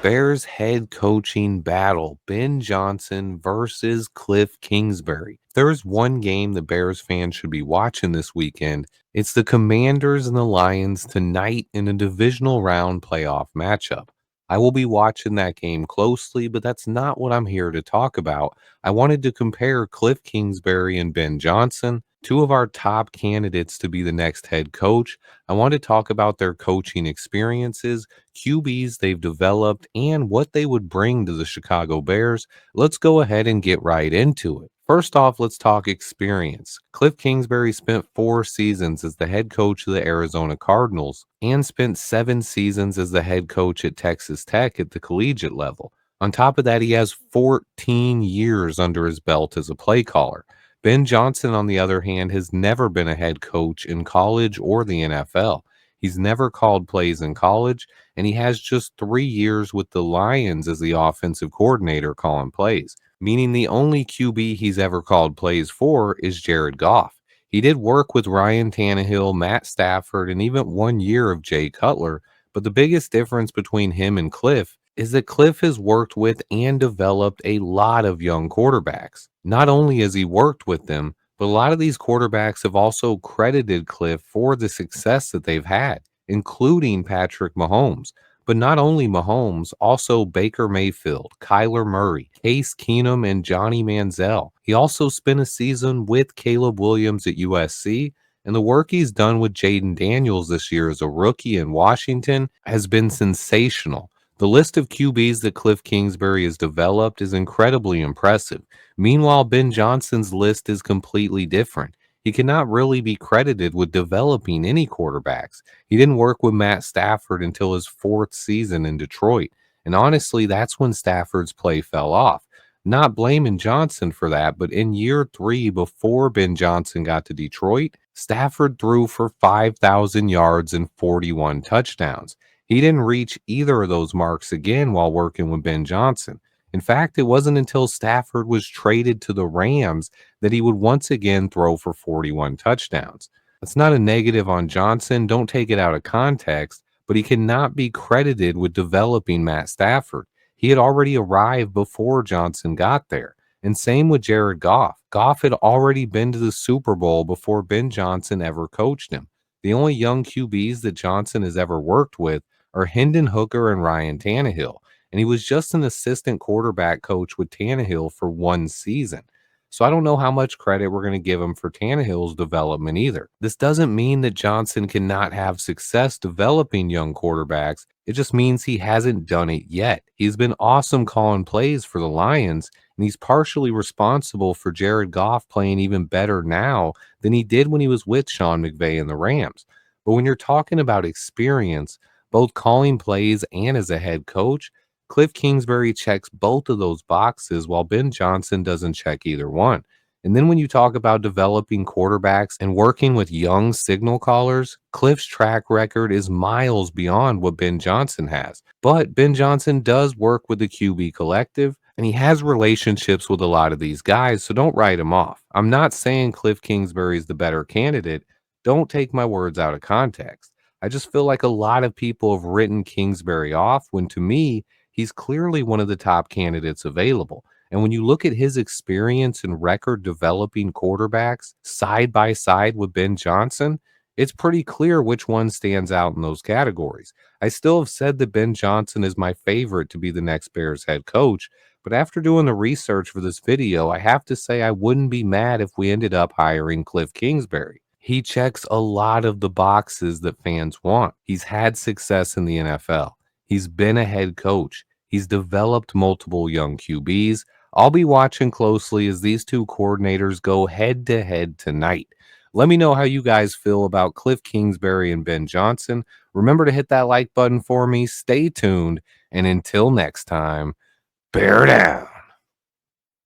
Bears head coaching battle, Ben Johnson versus Kliff Kingsbury. If there's one game the Bears fans should be watching this weekend, it's the Commanders and the Lions tonight in a divisional round playoff matchup. I will be watching that game closely, but that's not what I'm here to talk about. I wanted to compare Kliff Kingsbury and Ben Johnson, two of our top candidates to be the next head coach. I want to talk about their coaching experiences, QBs they've developed, and what they would bring to the Chicago Bears. Let's go ahead and get right into it. First off, let's talk experience. Kliff Kingsbury spent 4 seasons as the head coach of the Arizona Cardinals and spent 7 seasons as the head coach at Texas Tech at the collegiate level. On top of that, he has 14 years under his belt as a play caller. Ben Johnson, on the other hand, has never been a head coach in college or the NFL. He's never called plays in college, and he has just 3 years with the Lions as the offensive coordinator calling plays, meaning the only QB he's ever called plays for is Jared Goff. He did work with Ryan Tannehill, Matt Stafford, and even 1 year of Jay Cutler, but the biggest difference between him and Kliff is that Kliff has worked with and developed a lot of young quarterbacks. Not only has he worked with them, but a lot of these quarterbacks have also credited Kliff for the success that they've had, including Patrick Mahomes. But not only Mahomes, also Baker Mayfield, Kyler Murray, Case Keenum, and Johnny Manziel. He also spent a season with Caleb Williams at USC, and the work he's done with Jaden Daniels this year as a rookie in Washington has been sensational. The list of QBs that Kliff Kingsbury has developed is incredibly impressive. Meanwhile, Ben Johnson's list is completely different. He cannot really be credited with developing any quarterbacks. He didn't work with Matt Stafford until his 4th season in Detroit. And honestly, that's when Stafford's play fell off. Not blaming Johnson for that, but in year 3, before Ben Johnson got to Detroit, Stafford threw for 5,000 yards and 41 touchdowns. He didn't reach either of those marks again while working with Ben Johnson. In fact, it wasn't until Stafford was traded to the Rams that he would once again throw for 41 touchdowns. That's not a negative on Johnson, don't take it out of context, but he cannot be credited with developing Matt Stafford. He had already arrived before Johnson got there. And same with Jared Goff. Goff had already been to the Super Bowl before Ben Johnson ever coached him. The only young QBs that Johnson has ever worked with are Hendon Hooker and Ryan Tannehill, and he was just an assistant quarterback coach with Tannehill for 1 season. So I don't know how much credit we're going to give him for Tannehill's development either. This doesn't mean that Johnson cannot have success developing young quarterbacks. It just means he hasn't done it yet. He's been awesome calling plays for the Lions, and he's partially responsible for Jared Goff playing even better now than he did when he was with Sean McVay and the Rams. But when you're talking about experience, both calling plays and as a head coach, Kliff Kingsbury checks both of those boxes while Ben Johnson doesn't check either one. And then when you talk about developing quarterbacks and working with young signal callers, Kliff's track record is miles beyond what Ben Johnson has. But Ben Johnson does work with the QB collective, and he has relationships with a lot of these guys, so don't write him off. I'm not saying Kliff Kingsbury is the better candidate. Don't take my words out of context. I just feel like a lot of people have written Kingsbury off when, to me, he's clearly one of the top candidates available. And when you look at his experience and record developing quarterbacks side by side with Ben Johnson, it's pretty clear which one stands out in those categories. I still have said that Ben Johnson is my favorite to be the next Bears head coach, but after doing the research for this video, I have to say I wouldn't be mad if we ended up hiring Kliff Kingsbury. He checks a lot of the boxes that fans want. He's had success in the NFL. He's been a head coach. He's developed multiple young QBs. I'll be watching closely as these two coordinators go head to head tonight. Let me know how you guys feel about Kliff Kingsbury and Ben Johnson. Remember to hit that like button for me. Stay tuned. And until next time, bear down.